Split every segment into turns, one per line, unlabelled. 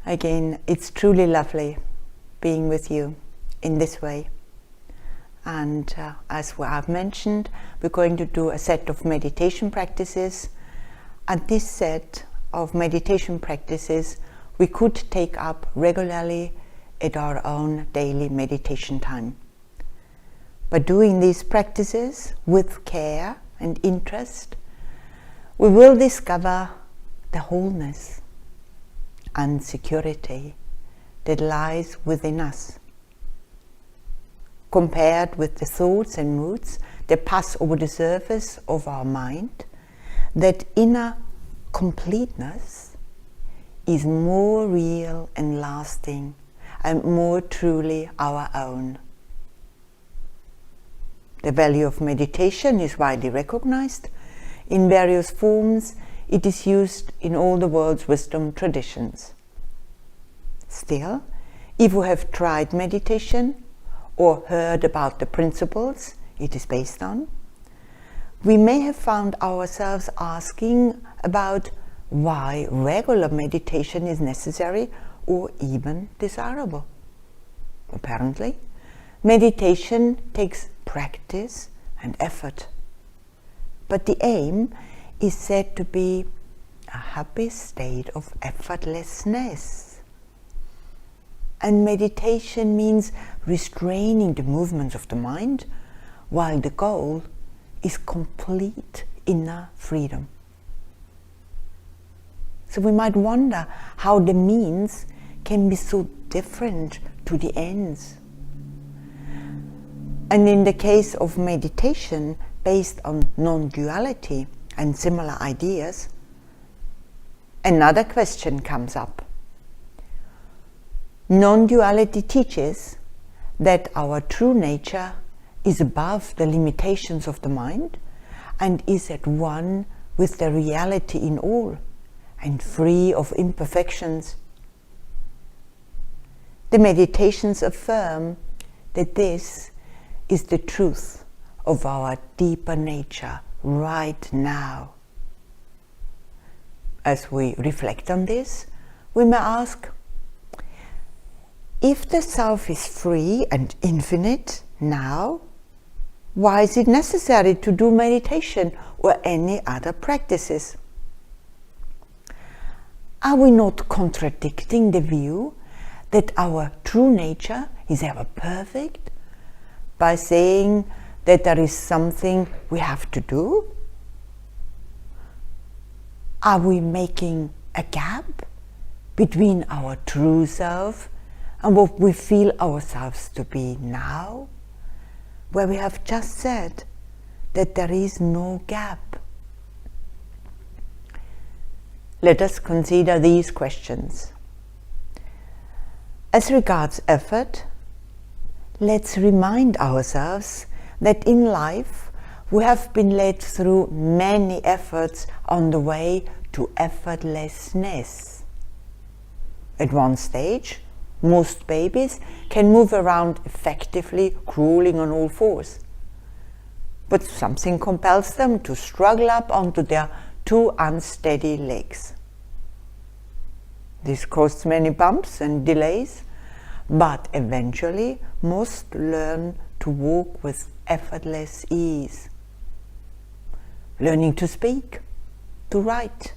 Again, it's truly lovely being with you in this way. And as I've mentioned, we're going to do a set of meditation practices. And this set of meditation practices we could take up regularly at our own daily meditation time. By doing these practices with care and interest, we will discover the wholeness and security that lies within us. Compared with the thoughts and moods that pass over the surface of our mind, that inner completeness is more real and lasting and more truly our own. The value of meditation is widely recognized. In various forms, it is used in all the world's wisdom traditions. Still, if we have tried meditation or heard about the principles it is based on, we may have found ourselves asking about why regular meditation is necessary or even desirable. Apparently, meditation takes practice and effort, but the aim is said to be a happy state of effortlessness. And meditation means restraining the movements of the mind, while the goal is complete inner freedom. So we might wonder how the means can be so different to the ends. And in the case of meditation based on non-duality and similar ideas, another question comes up. Non-duality teaches that our true nature is above the limitations of the mind and is at one with the reality in all and free of imperfections. The meditations affirm that this is the truth of our deeper nature right now. As we reflect on this, we may ask, if the self is free and infinite now, why is it necessary to do meditation or any other practices? Are we not contradicting the view that our true nature is ever perfect by saying that there is something we have to do? Are we making a gap between our true self and what we feel ourselves to be now, where we have just said that there is no gap? Let us consider these questions. As regards effort, let's remind ourselves that in life we have been led through many efforts on the way to effortlessness. At one stage, most babies can move around effectively, crawling on all fours. But something compels them to struggle up onto their two unsteady legs. This causes many bumps and delays, but eventually most learn to walk with effortless ease. Learning to speak, to write,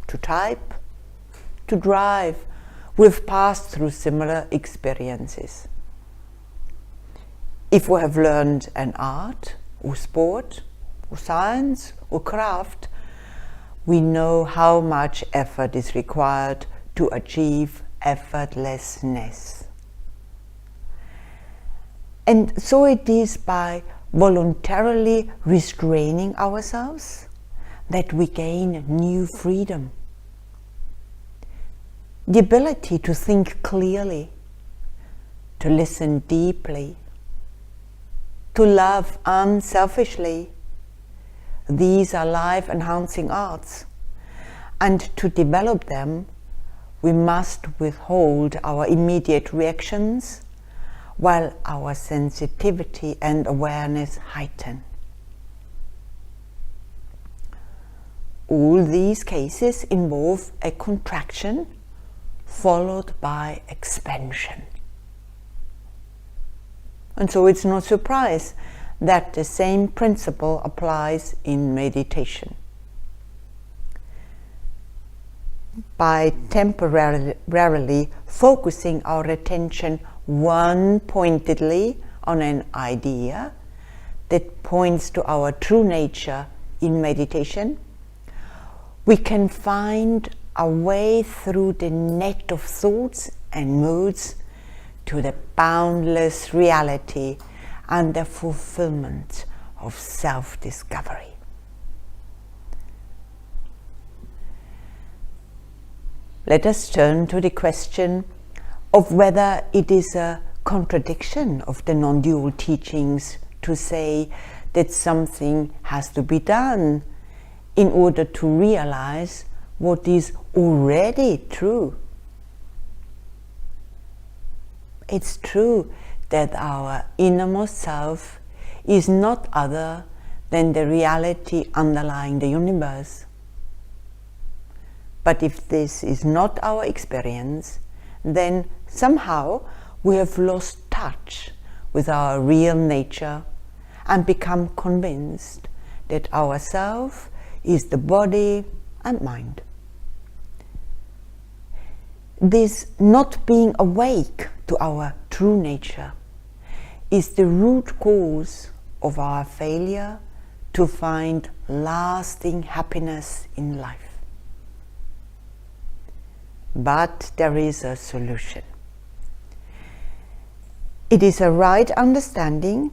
to type, to drive, we've passed through similar experiences. If we have learned an art, or sport, or science, or craft, we know how much effort is required to achieve effortlessness. And so it is by voluntarily restraining ourselves that we gain new freedom. The ability to think clearly, to listen deeply, to love unselfishly. These are life-enhancing arts, and to develop them, we must withhold our immediate reactions while our sensitivity and awareness heighten. All these cases involve a contraction, followed by expansion. And so it's no surprise that the same principle applies in meditation. By temporarily focusing our attention one-pointedly on an idea that points to our true nature in meditation, we can find a way through the net of thoughts and moods to the boundless reality and the fulfillment of self-discovery. Let us turn to the question of whether it is a contradiction of the non-dual teachings to say that something has to be done in order to realize what is already true. It's true that our innermost self is not other than the reality underlying the universe. But if this is not our experience, then somehow we have lost touch with our real nature and become convinced that our self is the body and mind. This not being awake to our true nature is the root cause of our failure to find lasting happiness in life. But there is a solution. It is a right understanding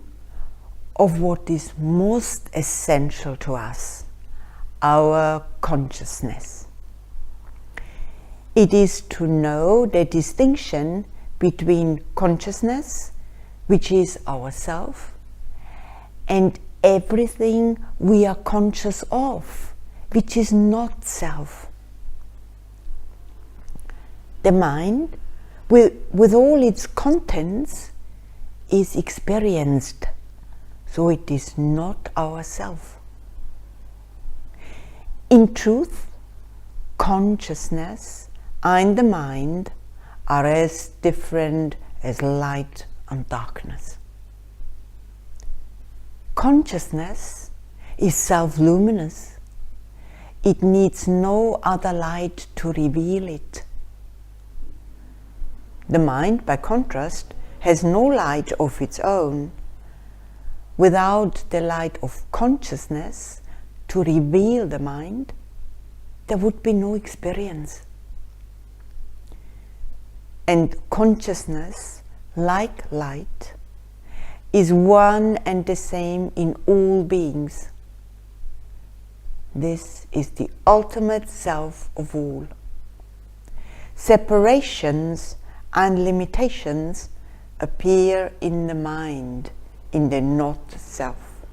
of what is most essential to us, our consciousness. It is to know the distinction between consciousness, which is ourself, and everything we are conscious of, which is not self. The mind, with all its contents, is experienced, so it is not ourself. In truth, consciousness and the mind are as different as light and darkness. Consciousness is self-luminous. It needs no other light to reveal it. The mind, by contrast, has no light of its own. Without the light of consciousness to reveal the mind, there would be no experience. And consciousness, like light, is one and the same in all beings. This is the ultimate self of all. Separations and limitations appear in the mind, in the not self.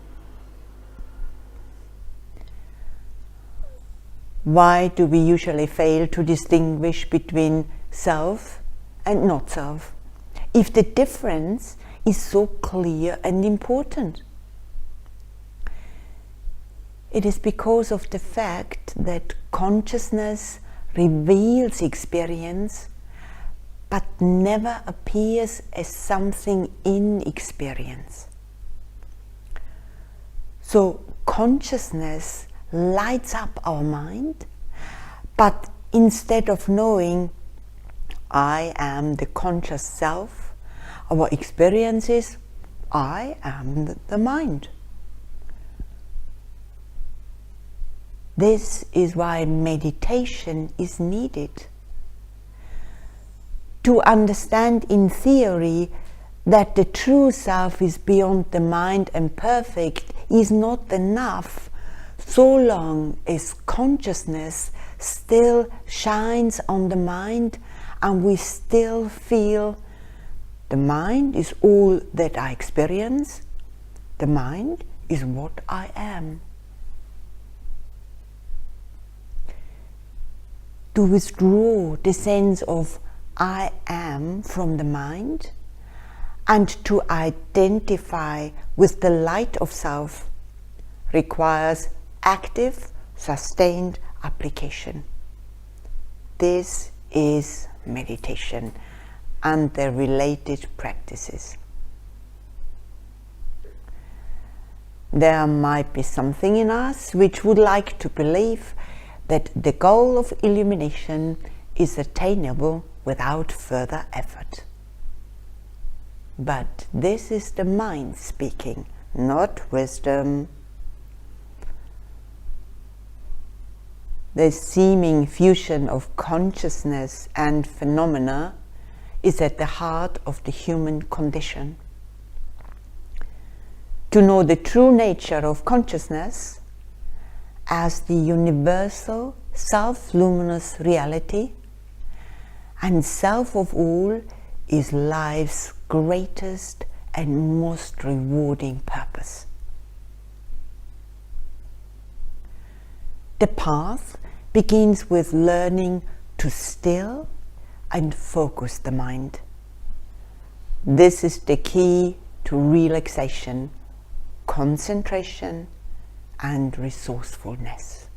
Why do we usually fail to distinguish between self and not self, if the difference is so clear and important? It is because of the fact that consciousness reveals experience but never appears as something in experience. So consciousness lights up our mind, but instead of knowing I am the conscious self, our experience is I am the mind. This is why meditation is needed. To understand in theory that the true self is beyond the mind and perfect is not enough, so long as consciousness still shines on the mind and we still feel the mind is all that I experience, the mind is what I am. To withdraw the sense of I am from the mind and to identify with the light of self requires active, sustained application. This is meditation and their related practices. There might be something in us which would like to believe that the goal of illumination is attainable without further effort. But this is the mind speaking, not wisdom. The seeming fusion of consciousness and phenomena is at the heart of the human condition. To know the true nature of consciousness as the universal self-luminous reality and self of all is life's greatest and most rewarding purpose. The path begins with learning to still and focus the mind. This is the key to relaxation, concentration, and resourcefulness.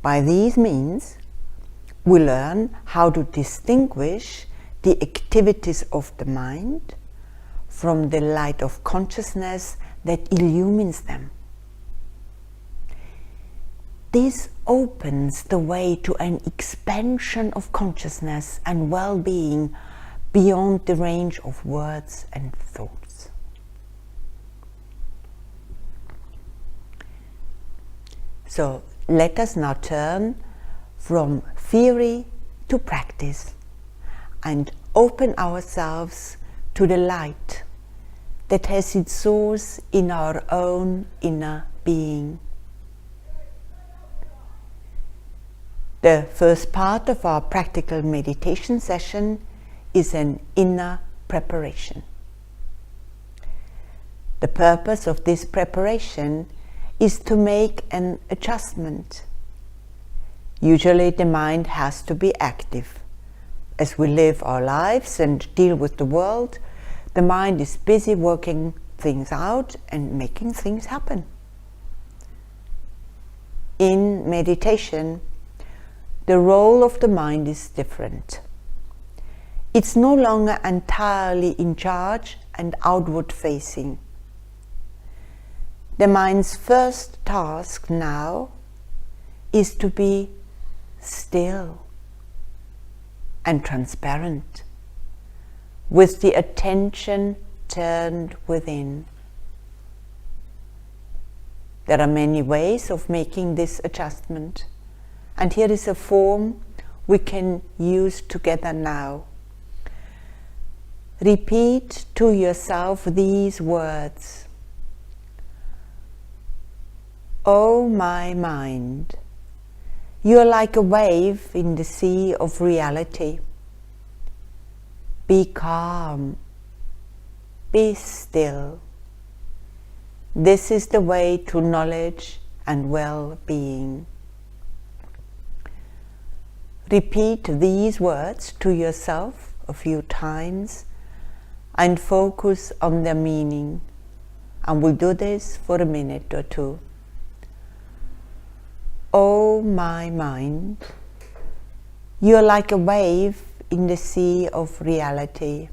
By these means, we learn how to distinguish the activities of the mind from the light of consciousness that illumines them. This opens the way to an expansion of consciousness and well-being beyond the range of words and thoughts. So let us now turn from theory to practice and open ourselves to the light that has its source in our own inner being. The first part of our practical meditation session is an inner preparation. The purpose of this preparation is to make an adjustment. Usually the mind has to be active. As we live our lives and deal with the world, the mind is busy working things out and making things happen. In meditation, the role of the mind is different. It's no longer entirely in charge and outward facing. The mind's first task now is to be still and transparent, with the attention turned within. There are many ways of making this adjustment, and here is a form we can use together now. Repeat to yourself these words. Oh my mind, you are like a wave in the sea of reality. Be calm, be still. This is the way to knowledge and well-being. Repeat these words to yourself a few times and focus on their meaning. And we'll do this for a minute or two. Oh my mind, you are like a wave in the sea of reality.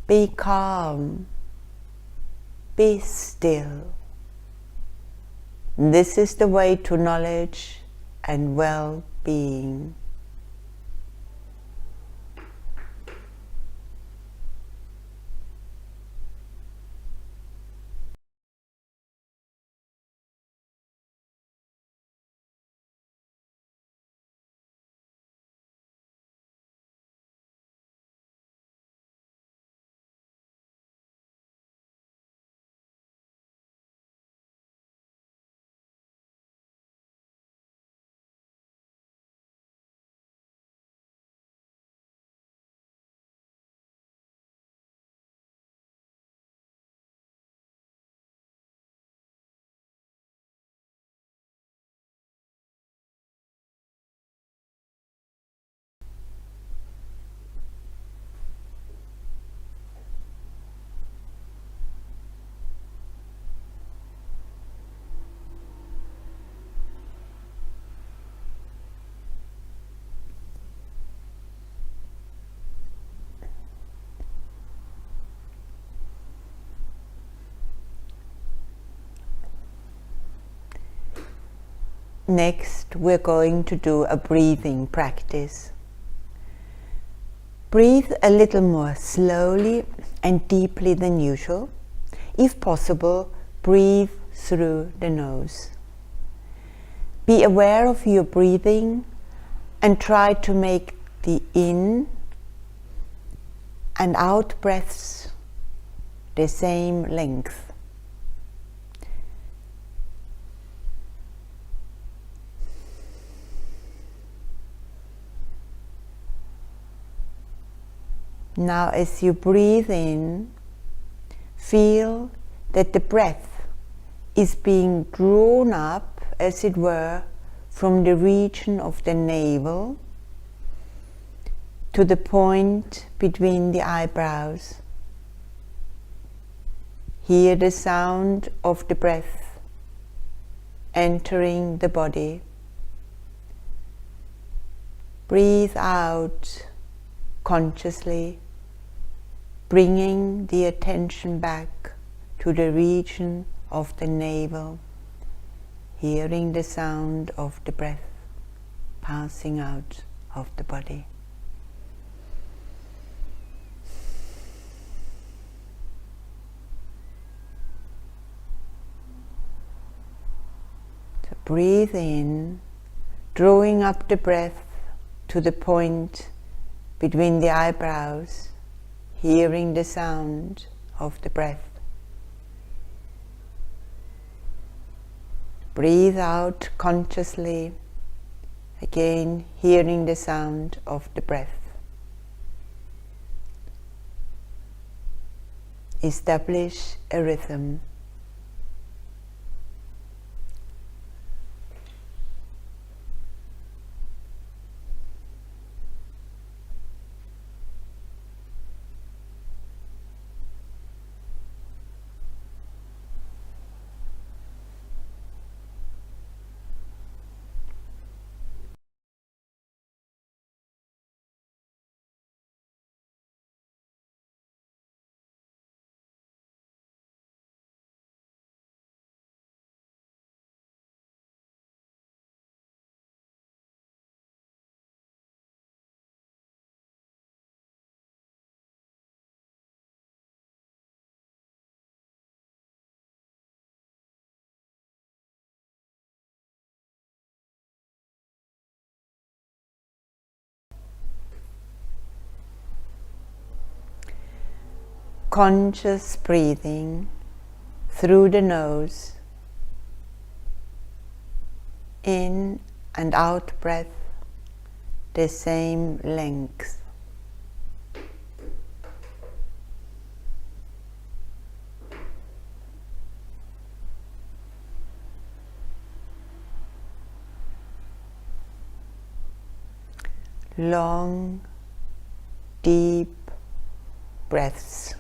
Be calm, be still. This is the way to knowledge and well-being. Next, we're going to do a breathing practice. Breathe a little more slowly and deeply than usual. If possible, breathe through the nose. Be aware of your breathing and try to make the in and out breaths the same length. Now, as you breathe in, feel that the breath is being drawn up, as it were, from the region of the navel to the point between the eyebrows. Hear the sound of the breath entering the body. Breathe out consciously, bringing the attention back to the region of the navel, hearing the sound of the breath passing out of the body. So breathe in, drawing up the breath to the point between the eyebrows, hearing the sound of the breath. Breathe out consciously, again hearing the sound of the breath. Establish a rhythm. Conscious breathing through the nose, in and out breath the same length. Long, deep breaths.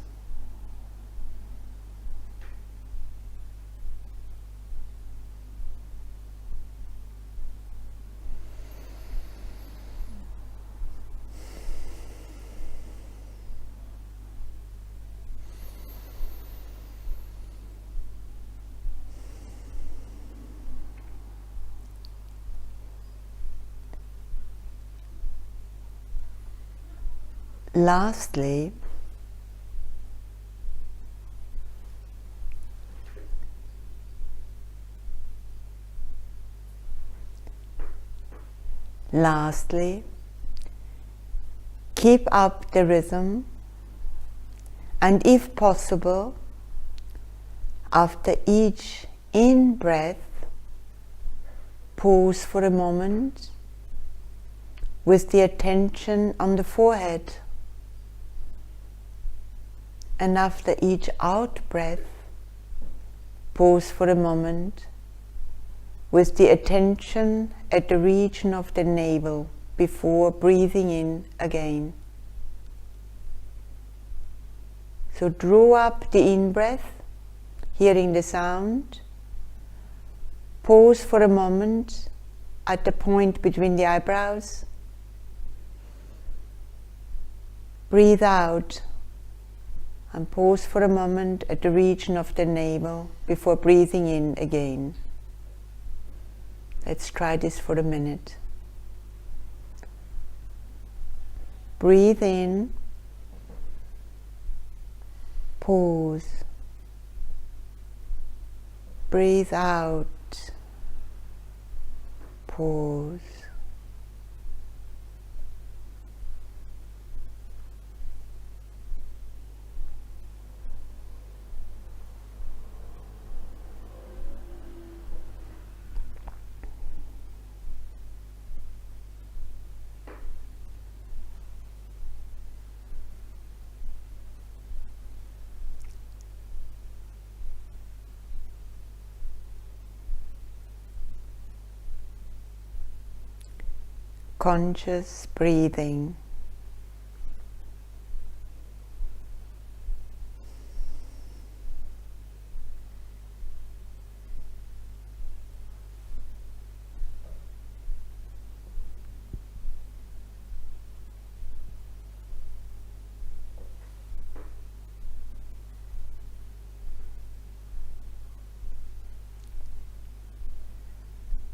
Lastly, keep up the rhythm, and if possible, after each in-breath, pause for a moment with the attention on the forehead. And after each out-breath, pause for a moment with the attention at the region of the navel before breathing in again. So draw up the in-breath, hearing the sound. Pause for a moment at the point between the eyebrows. Breathe out and pause for a moment at the region of the navel before breathing in again. Let's try this for a minute. Breathe in, pause, breathe out, pause. Conscious breathing.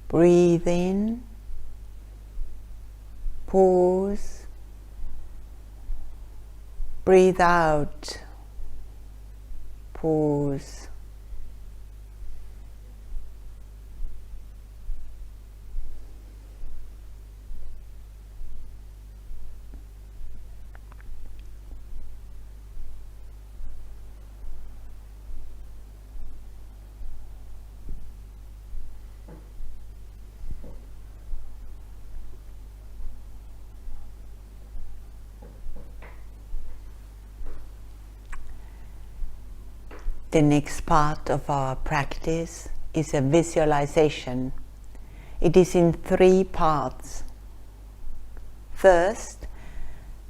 Breathe in, pause, breathe out, pause. The next part of our practice is a visualization. It is in 3 parts. First,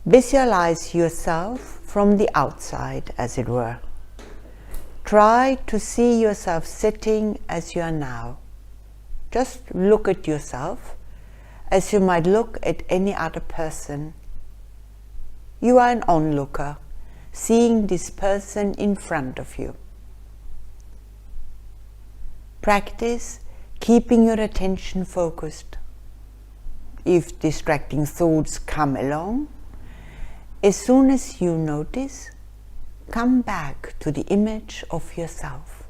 visualize yourself from the outside, as it were. Try to see yourself sitting as you are now. Just look at yourself as you might look at any other person. You are an onlooker, seeing this person in front of you. Practice keeping your attention focused. If distracting thoughts come along, as soon as you notice, come back to the image of yourself.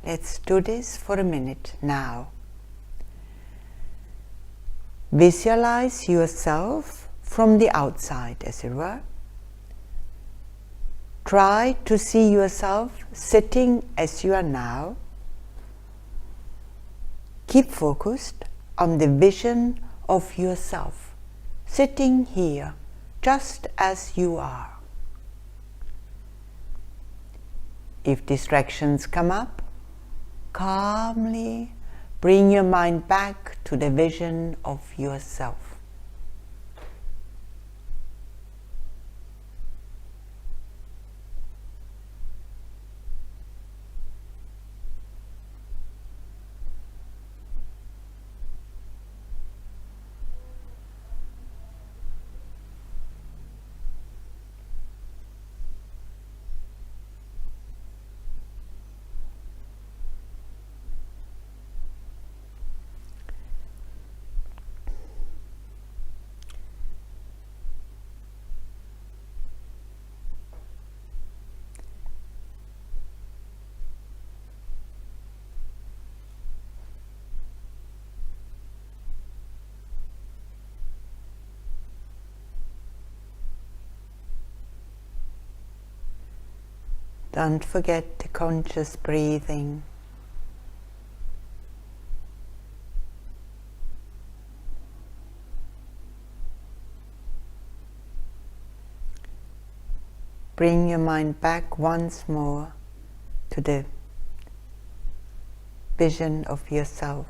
Let's do this for a minute now. Visualize yourself from the outside, as it were. Try to see yourself sitting as you are now. Keep focused on the vision of yourself, sitting here, just as you are. If distractions come up, calmly bring your mind back to the vision of yourself. Don't forget the conscious breathing. Bring your mind back once more to the vision of yourself.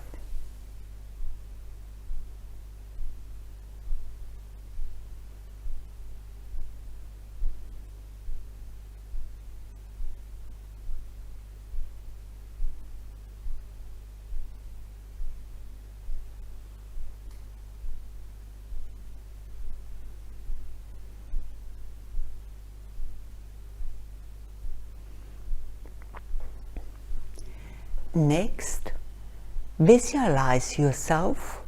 Next, Visualize yourself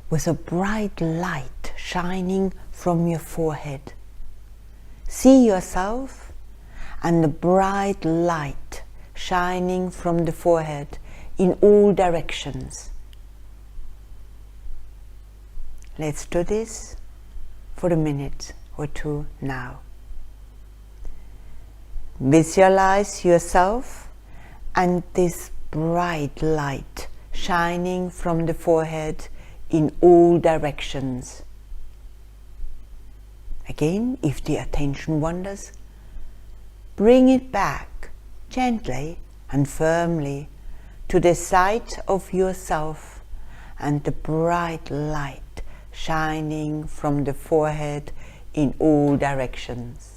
with a bright light shining from your forehead. See yourself and the bright light shining from the forehead in all directions. Let's do this for a minute or two now. Visualize yourself and this bright light shining from the forehead in all directions. Again, if the attention wanders, bring it back gently and firmly to the sight of yourself and the bright light shining from the forehead in all directions.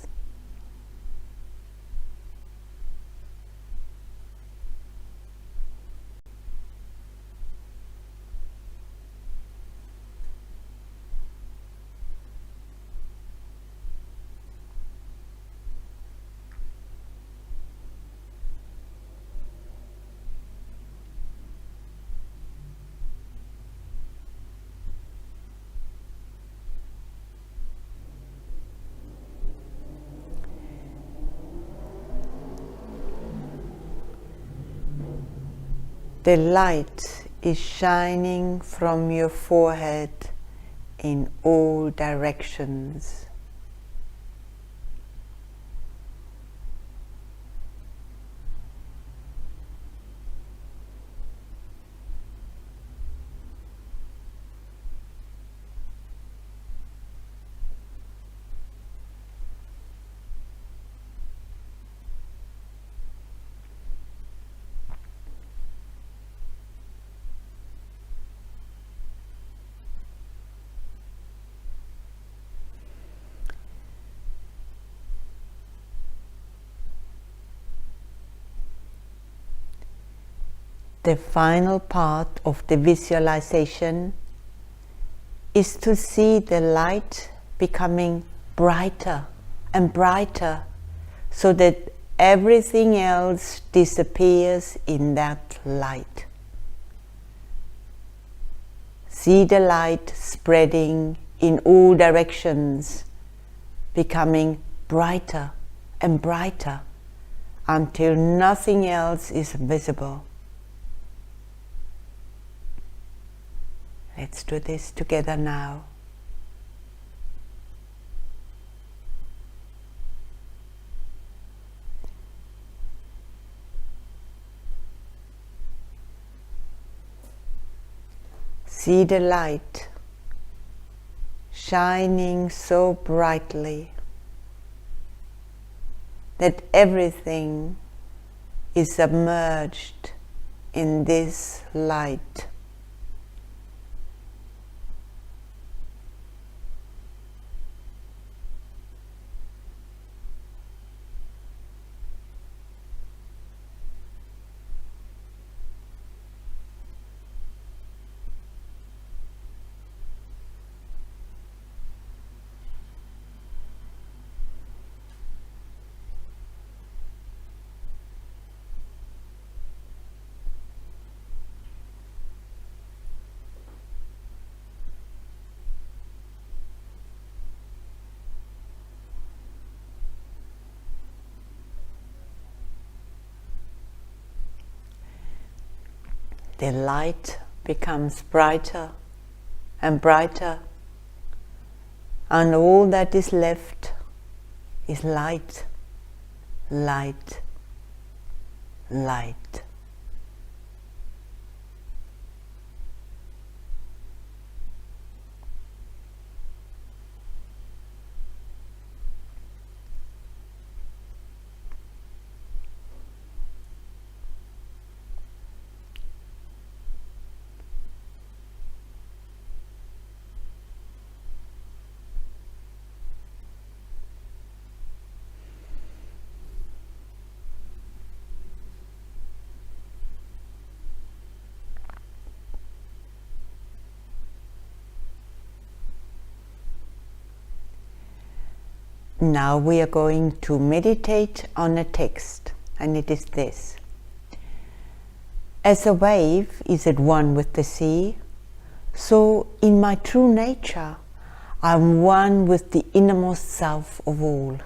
The light is shining from your forehead in all directions. The final part of the visualization is to see the light becoming brighter and brighter so that everything else disappears in that light. See the light spreading in all directions, becoming brighter and brighter until nothing else is visible. Let's do this together now. See the light shining so brightly that everything is submerged in this light. The light becomes brighter and brighter, and all that is left is light, light, light. Now we are going to meditate on a text, and it is this. As a wave is at one with the sea, so in my true nature I am one with the innermost self of all.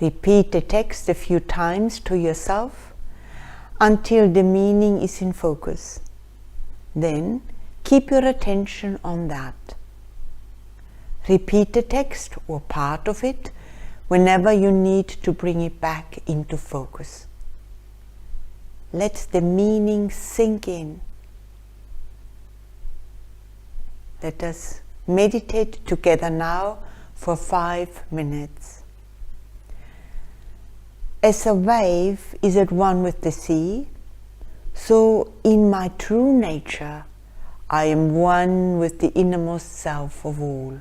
Repeat the text a few times to yourself until the meaning is in focus. Then keep your attention on that. Repeat the text or part of it whenever you need to bring it back into focus. Let the meaning sink in. Let us meditate together now for 5 minutes. As a wave is at one with the sea, so in my true nature I am one with the innermost self of all.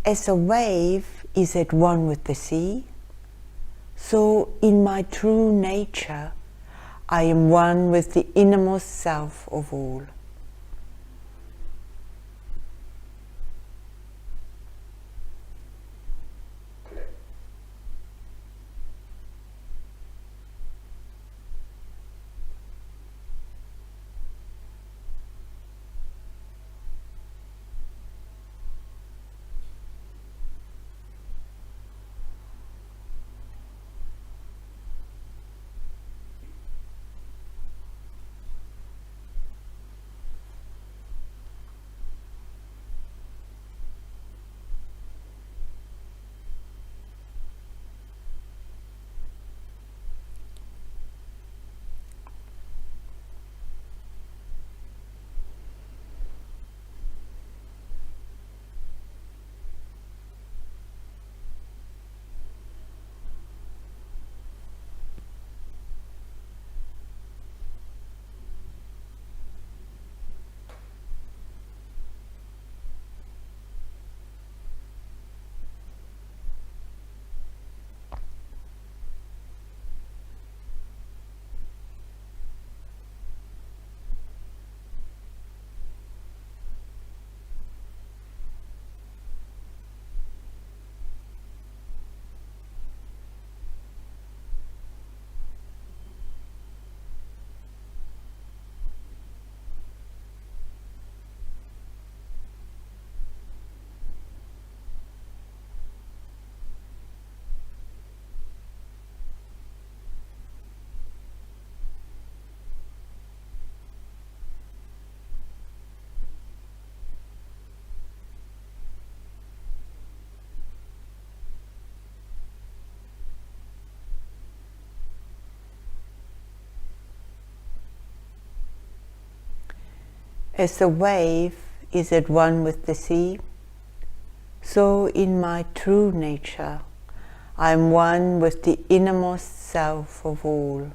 As a wave is at one with the sea, so in my true nature I am one with the innermost self of all. As the wave is at one with the sea, so in my true nature I am one with the innermost self of all.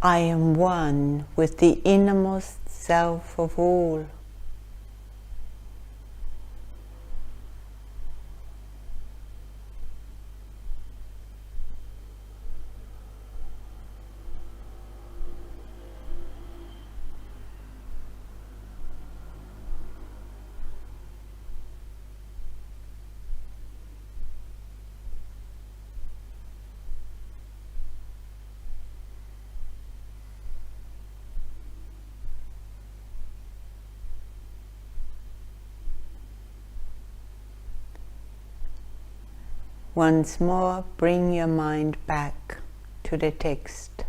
I am one with the innermost self of all. Once more, bring your mind back to the text.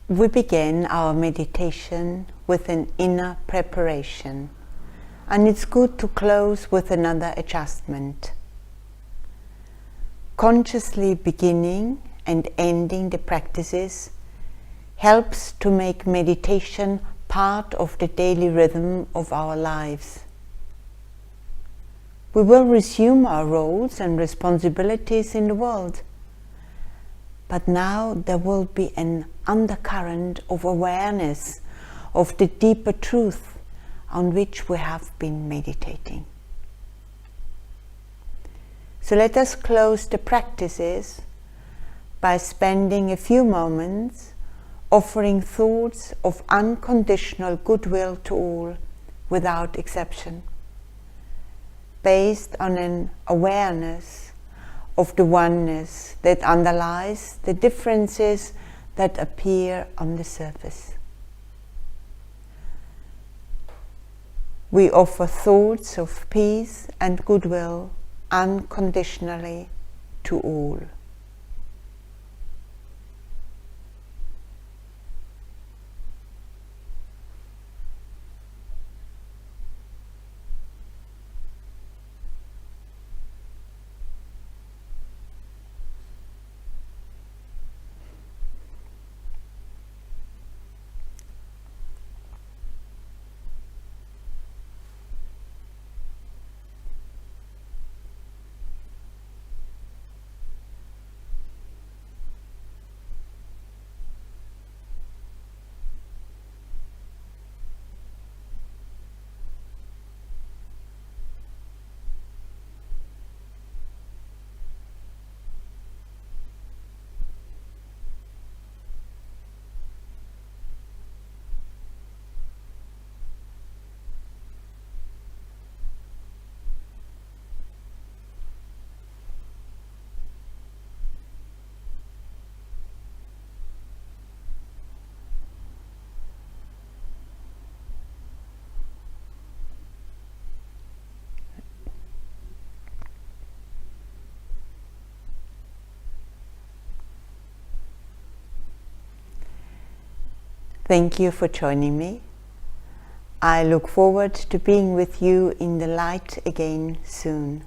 We begin our meditation with an inner preparation, and it's good to close with another adjustment. Consciously beginning and ending the practices helps to make meditation part of the daily rhythm of our lives. We will resume our roles and responsibilities in the world, but now there will be an undercurrent of awareness of the deeper truth on which we have been meditating. So let us close the practices by spending a few moments offering thoughts of unconditional goodwill to all without exception, based on an awareness of the oneness that underlies the differences that appear on the surface. We offer thoughts of peace and goodwill unconditionally to all. Thank you for joining me. I look forward to being with you in the light again soon.